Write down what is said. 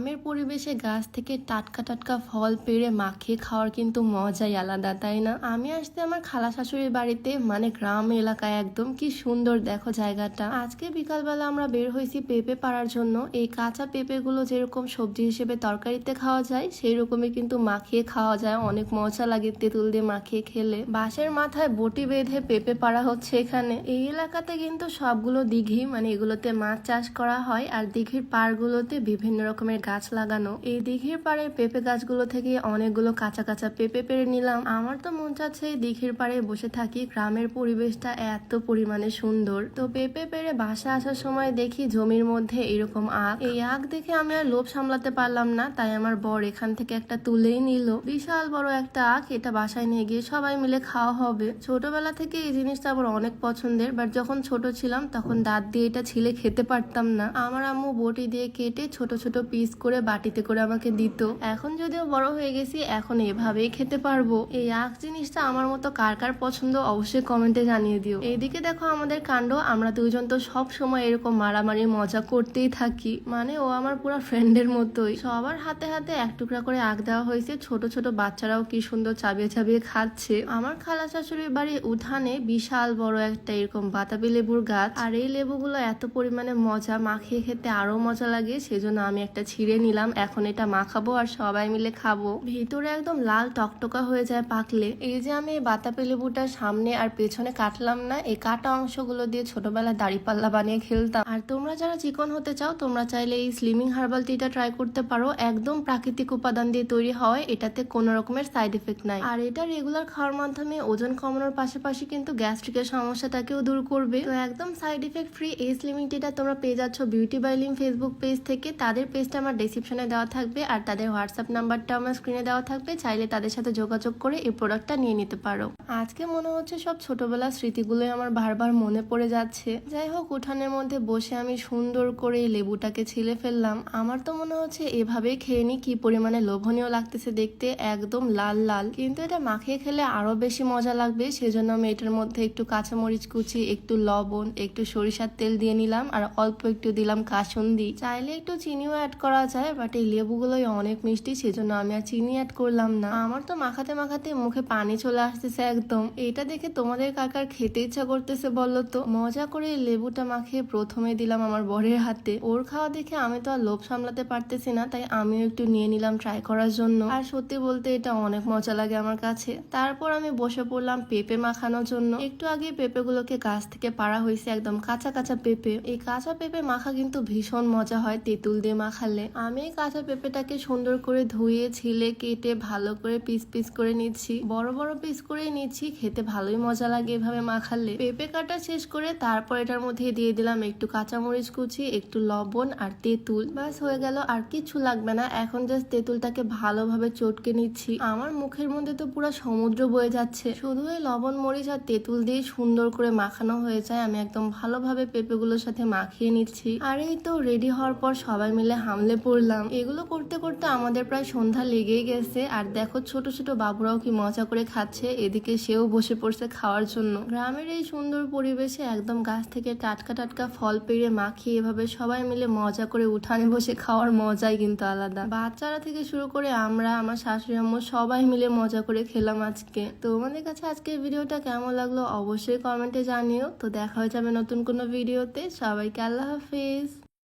গ্রামের পরিবেশে গাছ থেকে টাটকা টাটকা ফল পেড়ে মাখিয়ে খাওয়ার কিন্তু মজাই আলাদা, তাই না? আমি আসতে আমার খালা শাশুড়ির বাড়িতে, মানে গ্রাম এলাকায় একদম, কি সুন্দর দেখো জায়গাটা। আজকে বিকালবেলা আমরা বের হয়েছি পেঁপে পাড়ার জন্য। এই কাঁচা পেঁপে গুলো যেরকম সবজি হিসেবে তরকারিতে খাওয়া যায়, সেই রকমই কিন্তু মাখিয়ে খাওয়া যায়। অনেক মজা লাগে তেঁতুল দিয়ে মাখিয়ে খেলে। বাঁশের মাথায় বটি বেঁধে পেঁপে পাড়া হচ্ছে এখানে। এই এলাকাতে কিন্তু সবগুলো দিঘি, মানে এগুলোতে মাছ চাষ করা হয়, আর দিঘির পাড়গুলোতে বিভিন্ন রকমের গাছ লাগানো। এই দিঘির পাড়ের পেঁপে গাছগুলো থেকে অনেকগুলো কাঁচা কাঁচা পেঁপে পেড়ে নিলাম। আমার তো মন চাচ্ছে এই দিঘির পাড়ে বসে থাকি। গ্রামের পরিবেশটা এত পরিমাণে সুন্দর। তো পেঁপে পেড়ে বাসায় আসার সময় দেখি জমির মধ্যে এরকম আখ। এই আখ দেখে আমি আর লোভ সামলাতে পারলাম না, তাই আমার বর এখান থেকে একটা তুলেই নিল। বিশাল বড় একটা আখ। এটা বাসায় নিয়ে গিয়ে সবাই মিলে খাওয়া হবে। ছোটবেলা থেকে এই জিনিসটা আমার অনেক পছন্দের, বাট যখন ছোট ছিলাম তখন দাঁত দিয়ে এটা ছিলে খেতে পারতাম না। আমার আম্মু বটি দিয়ে কেটে ছোট ছোট পিস করে বাটিতে করে আমাকে দিত। এখন যদিও বড় হয়ে গেছি, এখন এভাবেই খেতে পারবো। এই আখ জিনিসটা আমার মতো কার কার পছন্দ অবশ্যই কমেন্টে জানিয়ে দিও। এইদিকে দেখো আমাদের কাণ্ড। আমরা দুইজন তো সব সময় এরকম মারামারি মজা করতেই থাকি, মানে ও আমার পুরো ফ্রেন্ডের মতোই। সবার হাতে হাতে এক টুকরা করে আখ দেওয়া হয়েছে। ছোট ছোট বাচ্চারাও কি সুন্দর চাবিয়ে চাবিয়ে খাচ্ছে। আমার খালা শাশুড়ির বাড়ির উঠানে বিশাল বড় একটা এরকম বাতাবি লেবুর গাছ, আর এই লেবুগুলো এত পরিমাণে মজা, মাখিয়ে খেতে আরো মজা লাগে। সেজন্য আমি একটা ছিঁড়ে নিলাম। এখন এটা মাখাবো আর সবাই মিলে খাবো। ভিতরে একদম লাল টকটকা হয়ে যায় পাকলে। এই যে আমি এই বাতাবি লেবুটার সামনে আর পেছনে কাটলাম না, এই কাটা অংশগুলো দিয়ে ছোটবেলায় দাড়িপাল্লা বানিয়ে খেলতাম। আর তোমরা যারা চিকন হতে চাও, তোমরা চাইলে এই স্লিমিং হার্বাল টিটা ট্রাই করতে পারো। একদম প্রাকৃতিক উপাদান দিয়ে তৈরি হয়, এটাতে কোনো রকমের সাইড এফেক্ট নাই। আর এটা রেগুলার খাওয়ার মাধ্যমে ওজন কমানোর পাশাপাশি কিন্তু গ্যাস্ট্রিকের সমস্যাটাকেও দূর করবে। তো একদম সাইড এফেক্ট ফ্রি এই স্লিমিং টিটা তোমরা পেয়ে যাচ্ছ বিউটি বাই লিম ফেসবুক পেজ থেকে। তাদের পেজটা আমার ডেসক্রিপশনে দেওয়া থাকবে, আর তাদের হোয়াটসঅ্যাপ নাম্বারটা আমার স্ক্রিনে দেওয়া থাকবে। চাইলে তাদের সাথে যোগাযোগ করে এই প্রোডাক্টটা নিয়ে নিতে পারো। আজকে মনে হচ্ছে সব ছোটবেলার স্মৃতিগুলোই আমার বারবার মনে পড়ে যাচ্ছে। যাই হোক, উঠানের মধ্যে বসে আমি সুন্দর করে এই লেবুটাকে ছিলে ফেললাম। আমার তো মনে হচ্ছে এভাবেই খেয়ে নি, কি পরিমাণে লোভনীয় লাগতেছে দেখতে, একদম লাল লাল। কিন্তু এটা মাখিয়ে খেলে আরো বেশি মজা লাগবে। সেজন্য আমি এটার মধ্যে একটু কাঁচামরিচ কুচি, একটু লবণ, একটু সরিষার তেল দিয়ে নিলাম, আর অল্প একটু দিলাম কাসুন্দি। চাইলে একটু চিনিও অ্যাড করা যায়, বাট এই লেবুগুলোই অনেক মিষ্টি, সেজন্য আমি আর চিনি অ্যাড করলাম না। আমার তো মাখাতে মাখাতে মুখে পানি চলে আসতেছে একদম। এটা দেখে তোমাদের কাকার খেতে ইচ্ছা করতেছে বললো তো? মজা করে এই লেবুটা মাখিয়ে প্রথমে দিলাম আমার বরের হাতে। ওর খাওয়া দেখে আমি তো আর লোভ সামলাতে পারতেছি না, তাই আমিও একটু নিয়ে নিলাম ট্রাই করার জন্য। আর সত্যি বলতে এটা অনেক মজা লাগে আমার কাছে। তারপর আমি বসে পড়লাম পেঁপে মাখানোর জন্য। একটু আগে পেঁপেগুলোকে গাছ থেকে পাড়া হয়েছে, একদম কাঁচা কাঁচা পেঁপে। এই কাঁচা পেঁপে মাখা কিন্তু ভীষণ মজা হয় তেঁতুল দিয়ে মাখালে। আমি এই কাঁচা পেঁপেটাকে সুন্দর করে ধুয়ে ছিলে কেটে ভালো করে পিস পিস করে নিচ্ছি। বড় বড় পিস করে নিচ্ছি, খেতে ভালোই মজা লাগে এভাবে মাখালে। পেঁপে কাটা শেষ করে তারপর এটার মধ্যে দিয়ে দিলাম একটু কাঁচামরিচ কুচি, একটু লবণ আর তেঁতুল। ব্যাস হয়ে গেল, আর কিছু লাগবে না। এখন জাস্ট তেঁতুলটাকে ভালোভাবে চটকে নিচ্ছি। আমার মুখের মধ্যে তো পুরো সমুদ্র বয়ে যাচ্ছে। শুধু এই লবণ মরিচ আর তেঁতুল দিয়ে সুন্দর করে মাখানো হয়ে যায়। আমি একদম ভালোভাবে পেঁপেগুলোর সাথে মাখিয়ে নিচ্ছি। আর এই তো রেডি হওয়ার পর সবাই মিলে হামলে পড়লাম। এগুলো করতে করতে আমাদের প্রায় সন্ধ্যা লেগেই গেছে। আর দেখো ছোট ছোট বাবুরাও কি মজা করে খাচ্ছে, এদিকে সেও বসে পড়ছে খাওয়ার জন্য। গ্রামের এই সুন্দর পরিবেশে একদম গাছ থেকে টাটকা টাটকা ফল পেড়ে মাখিয়ে এভাবে সবাই মিলে মজা করে উঠানে বসে খাওয়ার মজাই কিন্তু আলাদা। বাচ্চারা থেকে শুরু করে আমরা, আমার শাশুড়ি আম্মু সবাই মিলে মজা করে খেলাম আজকে। তোমাদের কাছে আজকের ভিডিওটা কেমন লাগলো অবশ্যই কমেন্টে জানিও। তো দেখা হয়ে যাবে নতুন কোনো ভিডিওতে। সবাইকে আল্লাহ হাফেজ।